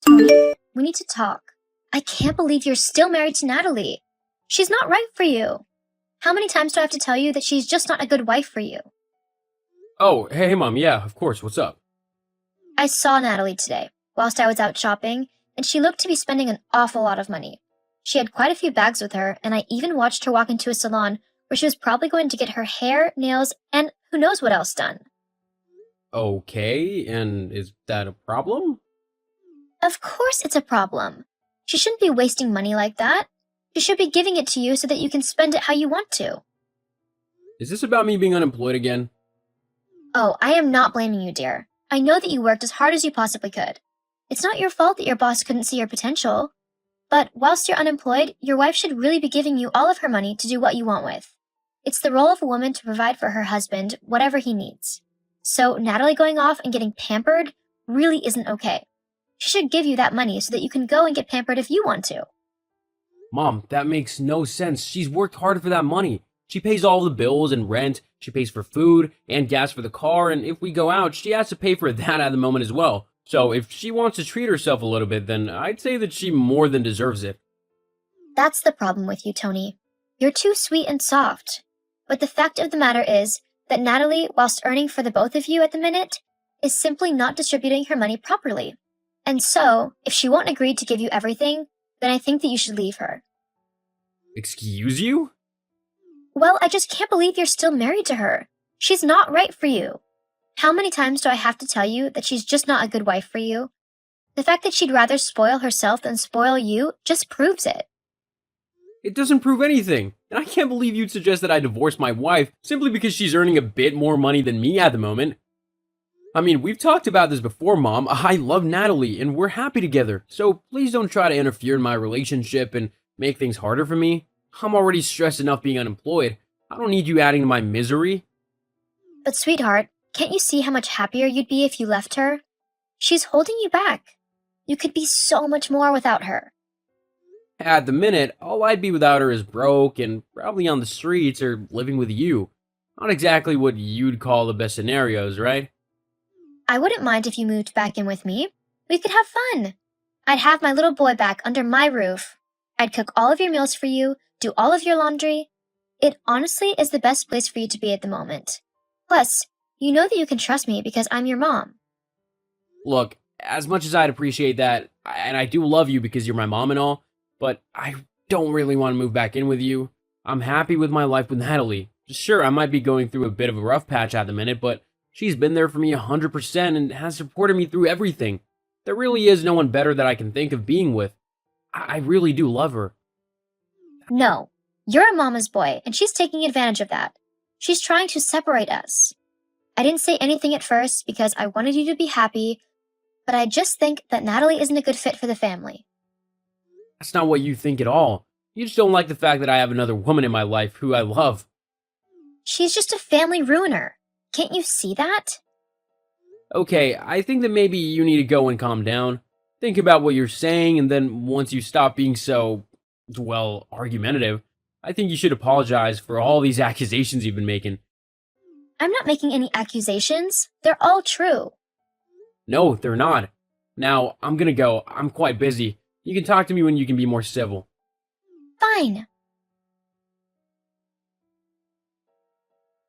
Tony, we need to talk. I can't believe you're still married to Natalie. She's not right for you. How many times do I have to tell you that she's just not a good wife for you? Oh, hey, Mom. Yeah, of course. What's up? I saw Natalie today, whilst I was out shopping, and she looked to be spending an awful lot of money. She had quite a few bags with her, and I even watched her walk into a salon where she was probably going to get her hair, nails, and who knows what else done. Okay, and is that a problem? Of course it's a problem. She shouldn't be wasting money like that. She should be giving it to you so that you can spend it how you want to. Is this about me being unemployed again? Oh, I am not blaming you, dear. I know that you worked as hard as you possibly could. It's not your fault that your boss couldn't see your potential. But whilst you're unemployed, your wife should really be giving you all of her money to do what you want with. It's the role of a woman to provide for her husband whatever he needs. So Natalie going off and getting pampered really isn't okay. She should give you that money so that you can go and get pampered if you want to. Mom, that makes no sense. She's worked hard for that money. She pays all the bills and rent, she pays for food and gas for the car, and if we go out, she has to pay for that at the moment as well. So if she wants to treat herself a little bit, then I'd say that she more than deserves it. That's the problem with you, Tony. You're too sweet and soft. But the fact of the matter is that Natalie, whilst earning for the both of you at the minute, is simply not distributing her money properly. And so, if she won't agree to give you everything, then I think that you should leave her. Excuse you? Well, I just can't believe you're still married to her. She's not right for you. How many times do I have to tell you that she's just not a good wife for you? The fact that she'd rather spoil herself than spoil you just proves it. It doesn't prove anything. And I can't believe you'd suggest that I divorce my wife simply because she's earning a bit more money than me at the moment. I mean, we've talked about this before, Mom. I love Natalie, and we're happy together. So please don't try to interfere in my relationship and make things harder for me. I'm already stressed enough being unemployed. I don't need you adding to my misery. But sweetheart, can't you see how much happier you'd be if you left her? She's holding you back. You could be so much more without her. At the minute, all I'd be without her is broke and probably on the streets or living with you. Not exactly what you'd call the best scenarios, right? I wouldn't mind if you moved back in with me. We could have fun. I'd have my little boy back under my roof. I'd cook all of your meals for you, do all of your laundry. It honestly is the best place for you to be at the moment. Plus, you know that you can trust me because I'm your mom. Look, as much as I'd appreciate that, and I do love you because you're my mom and all, but I don't really want to move back in with you. I'm happy with my life with Natalie. Sure, I might be going through a bit of a rough patch at the minute, but she's been there for me 100% and has supported me through everything. There really is no one better that I can think of being with. I really do love her. No, you're a mama's boy, and she's taking advantage of that. She's trying to separate us. I didn't say anything at first because I wanted you to be happy, but I just think that Natalie isn't a good fit for the family. That's not what you think at all. You just don't like the fact that I have another woman in my life who I love. She's just a family ruiner. Can't you see that? Okay, I think that maybe you need to go and calm down. Think about what you're saying, and then once you stop being so, well, argumentative, I think you should apologize for all these accusations you've been making. I'm not making any accusations. They're all true. No, they're not. Now, I'm gonna go. I'm quite busy. You can talk to me when you can be more civil. Fine.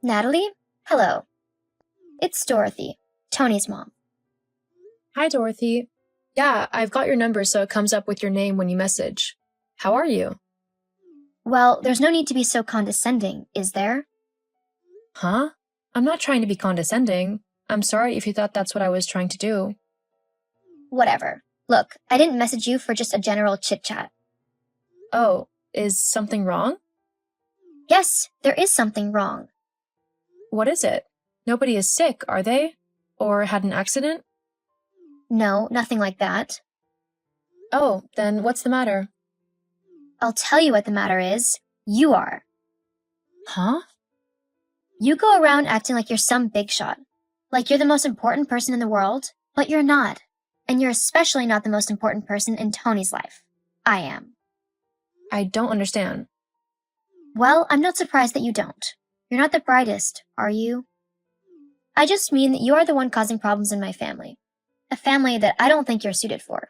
Natalie, hello. It's Dorothy, Tony's mom. Hi, Dorothy. Yeah, I've got your number so it comes up with your name when you message. How are you? Well, there's no need to be so condescending, is there? Huh? I'm not trying to be condescending. I'm sorry if you thought that's what I was trying to do. Whatever. Look, I didn't message you for just a general chit-chat. Oh, is something wrong? Yes, there is something wrong. What is it? Nobody is sick, are they? Or had an accident? No, nothing like that. Oh, then what's the matter? I'll tell you what the matter is. You are. Huh? You go around acting like you're some big shot. Like you're the most important person in the world, but you're not. And you're especially not the most important person in Tony's life. I am. I don't understand. Well, I'm not surprised that you don't. You're not the brightest, are you? I just mean that you are the one causing problems in my family. A family that I don't think you're suited for.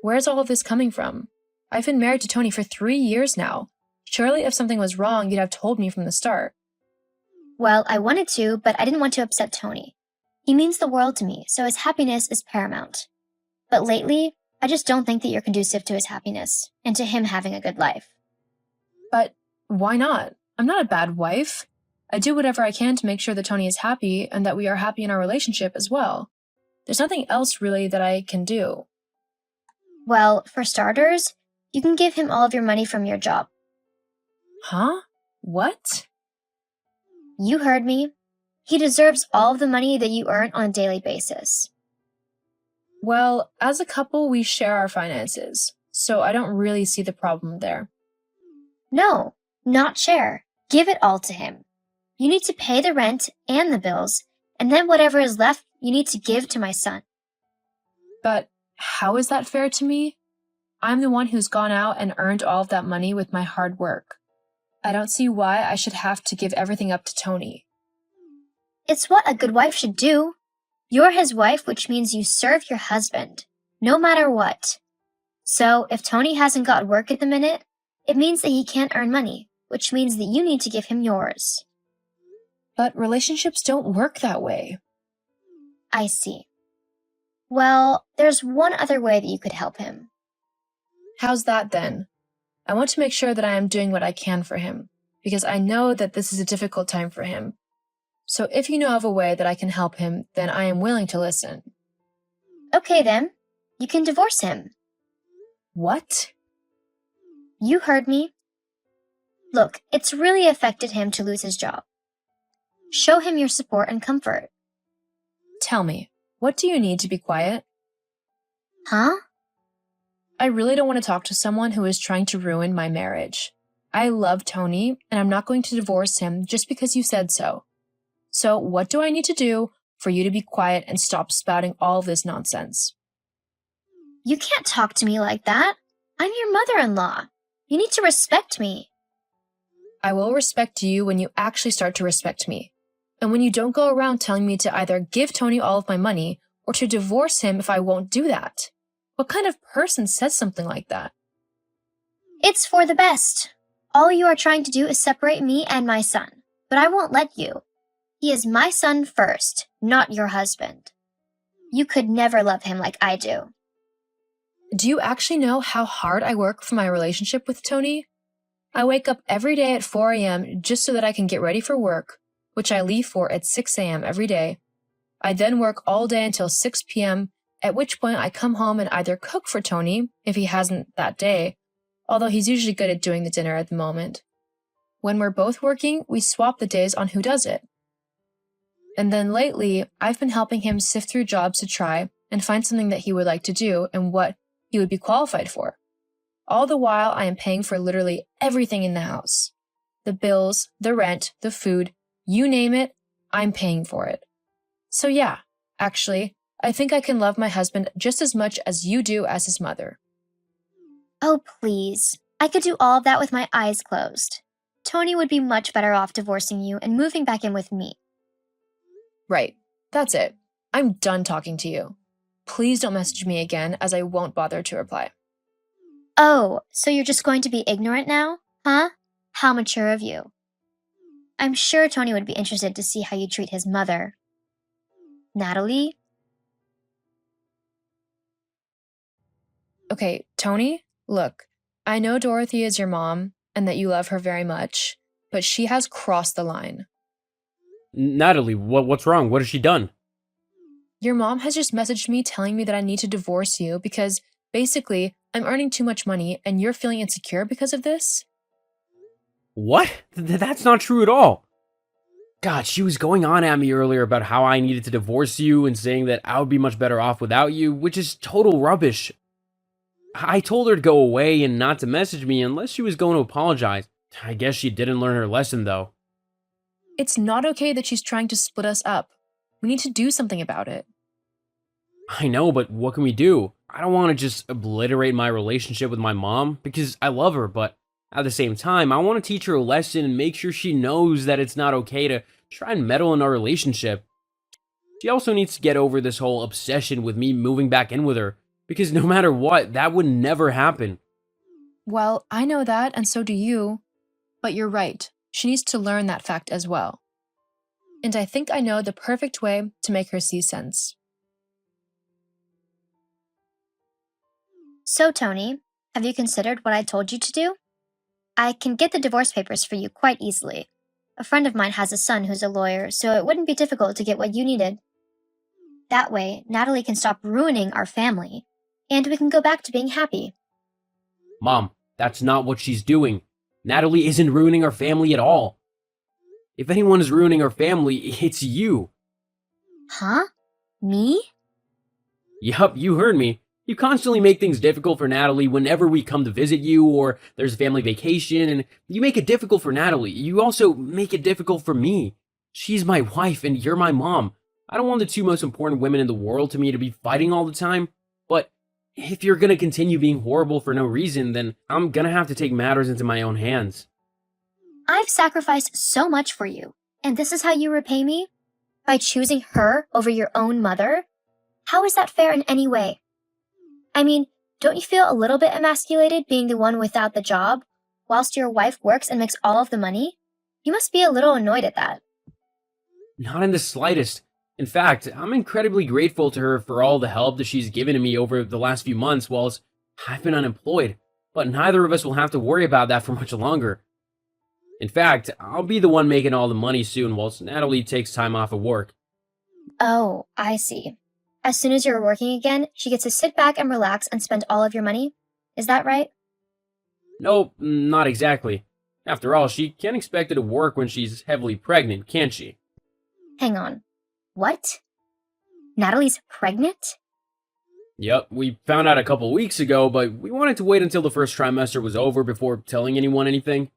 Where's all of this coming from? I've been married to Tony for 3 years now. Surely if something was wrong, you'd have told me from the start. Well, I wanted to, but I didn't want to upset Tony. He means the world to me, so his happiness is paramount. But lately, I just don't think that you're conducive to his happiness and to him having a good life. But why not? I'm not a bad wife. I do whatever I can to make sure that Tony is happy and that we are happy in our relationship as well. There's nothing else really that I can do. Well, for starters, you can give him all of your money from your job. Huh? What? You heard me. He deserves all of the money that you earn on a daily basis. Well, as a couple, we share our finances, so I don't really see the problem there. No, not share. Give it all to him. You need to pay the rent and the bills, and then whatever is left, you need to give to my son. But how is that fair to me? I'm the one who's gone out and earned all of that money with my hard work. I don't see why I should have to give everything up to Tony. It's what a good wife should do. You're his wife, which means you serve your husband, no matter what. So if Tony hasn't got work at the minute, it means that he can't earn money, which means that you need to give him yours. But relationships don't work that way. I see. Well, there's one other way that you could help him. How's that then? I want to make sure that I am doing what I can for him, because I know that this is a difficult time for him. So if you know of a way that I can help him, then I am willing to listen. Okay then, you can divorce him. What? You heard me. Look, it's really affected him to lose his job. Show him your support and comfort. Tell me, what do you need to be quiet? Huh? I really don't want to talk to someone who is trying to ruin my marriage. I love Tony, and I'm not going to divorce him just because you said so. So what do I need to do for you to be quiet and stop spouting all of this nonsense? You can't talk to me like that. I'm your mother-in-law. You need to respect me. I will respect you when you actually start to respect me. And when you don't go around telling me to either give Tony all of my money or to divorce him if I won't do that. What kind of person says something like that? It's for the best. All you are trying to do is separate me and my son, but I won't let you. He is my son first, not your husband. You could never love him like I do. Do you actually know how hard I work for my relationship with Tony? I wake up every day at 4 a.m. just so that I can get ready for work, which I leave for at 6 a.m. every day. I then work all day until 6 p.m., at which point I come home and either cook for Tony, if he hasn't that day, although he's usually good at doing the dinner at the moment. When we're both working, we swap the days on who does it. And then lately, I've been helping him sift through jobs to try and find something that he would like to do and what he would be qualified for. All the while, I am paying for literally everything in the house. The bills, the rent, the food, you name it, I'm paying for it. So yeah, actually, I think I can love my husband just as much as you do as his mother. Oh, please. I could do all of that with my eyes closed. Tony would be much better off divorcing you and moving back in with me. Right. That's it. I'm done talking to you. Please don't message me again, as I won't bother to reply. Oh, so you're just going to be ignorant now? Huh? How mature of you. I'm sure Tony would be interested to see how you treat his mother. Natalie? Okay, Tony, look, I know Dorothy is your mom and that you love her very much, but she has crossed the line. Natalie, what's wrong? What has she done? Your mom has just messaged me telling me that I need to divorce you because, basically, I'm earning too much money and you're feeling insecure because of this? What? That's not true at all. God, she was going on at me earlier about how I needed to divorce you and saying that I would be much better off without you, which is total rubbish. I told her to go away and not to message me unless she was going to apologize. I guess she didn't learn her lesson, though. It's not okay that she's trying to split us up. We need to do something about it. I know, but what can we do? I don't want to just obliterate my relationship with my mom because I love her, but at the same time, I want to teach her a lesson and make sure she knows that it's not okay to try and meddle in our relationship. She also needs to get over this whole obsession with me moving back in with her, Because no matter what, that would never happen. Well, I know that, and so do you. But you're right. She needs to learn that fact as well. And I think I know the perfect way to make her see sense. So, Tony, have you considered what I told you to do? I can get the divorce papers for you quite easily. A friend of mine has a son who's a lawyer, so it wouldn't be difficult to get what you needed. That way, Natalie can stop ruining our family, and we can go back to being happy. Mom, that's not what she's doing. Natalie isn't ruining our family at all. If anyone is ruining our family, it's you. Huh? Me? Yup, you heard me. You constantly make things difficult for Natalie whenever we come to visit you or there's a family vacation, and you make it difficult for Natalie. You also make it difficult for me. She's my wife and you're my mom. I don't want the two most important women in the world to me to be fighting all the time, but if you're gonna continue being horrible for no reason, then I'm gonna have to take matters into my own hands. I've sacrificed so much for you, and this is how you repay me? By choosing her over your own mother? How is that fair in any way? I mean, don't you feel a little bit emasculated being the one without the job, whilst your wife works and makes all of the money? You must be a little annoyed at that. Not in the slightest. In fact, I'm incredibly grateful to her for all the help that she's given to me over the last few months whilst I've been unemployed, but neither of us will have to worry about that for much longer. In fact, I'll be the one making all the money soon whilst Natalie takes time off of work. Oh, I see. As soon as you're working again, she gets to sit back and relax and spend all of your money? Is that right? Nope, not exactly. After all, she can't expect it to work when she's heavily pregnant, can she? Hang on. What? Natalie's pregnant? Yep, we found out a couple weeks ago, but we wanted to wait until the first trimester was over before telling anyone anything.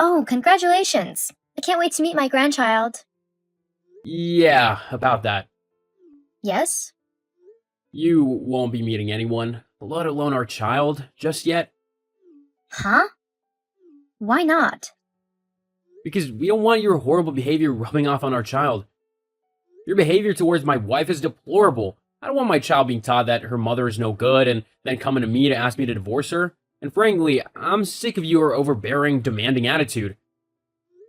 Oh, congratulations. I can't wait to meet my grandchild. Yeah, about that. Yes? You won't be meeting anyone, let alone our child, just yet. Huh? Why not? Because we don't want your horrible behavior rubbing off on our child. Your behavior towards my wife is deplorable. I don't want my child being taught that her mother is no good and then coming to me to ask me to divorce her. And frankly, I'm sick of your overbearing, demanding attitude.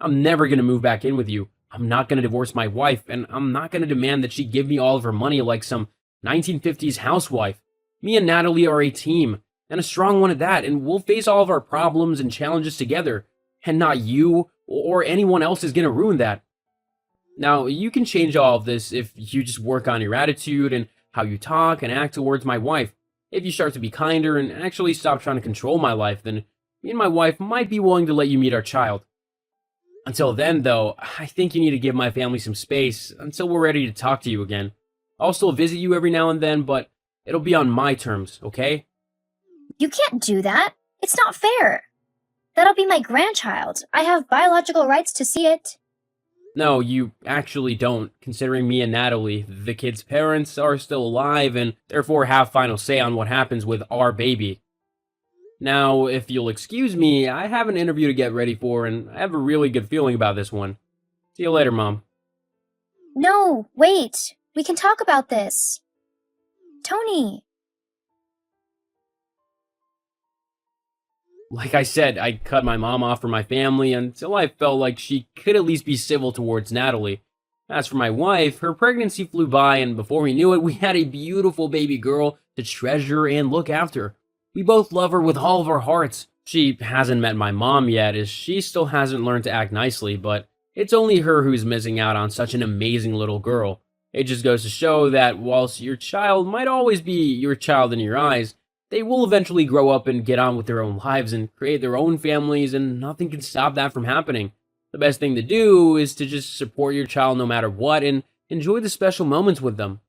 I'm never going to move back in with you. I'm not going to divorce my wife, and I'm not going to demand that she give me all of her money like some 1950s housewife. Me and Natalie are a team, and a strong one at that, and we'll face all of our problems and challenges together. And not you or anyone else is going to ruin that. Now, you can change all of this if you just work on your attitude and how you talk and act towards my wife. If you start to be kinder and actually stop trying to control my life, then me and my wife might be willing to let you meet our child. Until then, though, I think you need to give my family some space until we're ready to talk to you again. I'll still visit you every now and then, but it'll be on my terms, okay? You can't do that. It's not fair. That'll be my grandchild. I have biological rights to see it. No, you actually don't, considering me and Natalie, the kid's parents, are still alive and therefore have final say on what happens with our baby. Now, if you'll excuse me, I have an interview to get ready for, and I have a really good feeling about this one. See you later, Mom. No, wait. We can talk about this. Tony. Like I said, I cut my mom off from my family until I felt like she could at least be civil towards Natalie. As for my wife, her pregnancy flew by, and before we knew it, we had a beautiful baby girl to treasure and look after. We both love her with all of our hearts. She hasn't met my mom yet, as she still hasn't learned to act nicely, but it's only her who's missing out on such an amazing little girl. It just goes to show that whilst your child might always be your child in your eyes, they will eventually grow up and get on with their own lives and create their own families, and nothing can stop that from happening. The best thing to do is to just support your child no matter what and enjoy the special moments with them.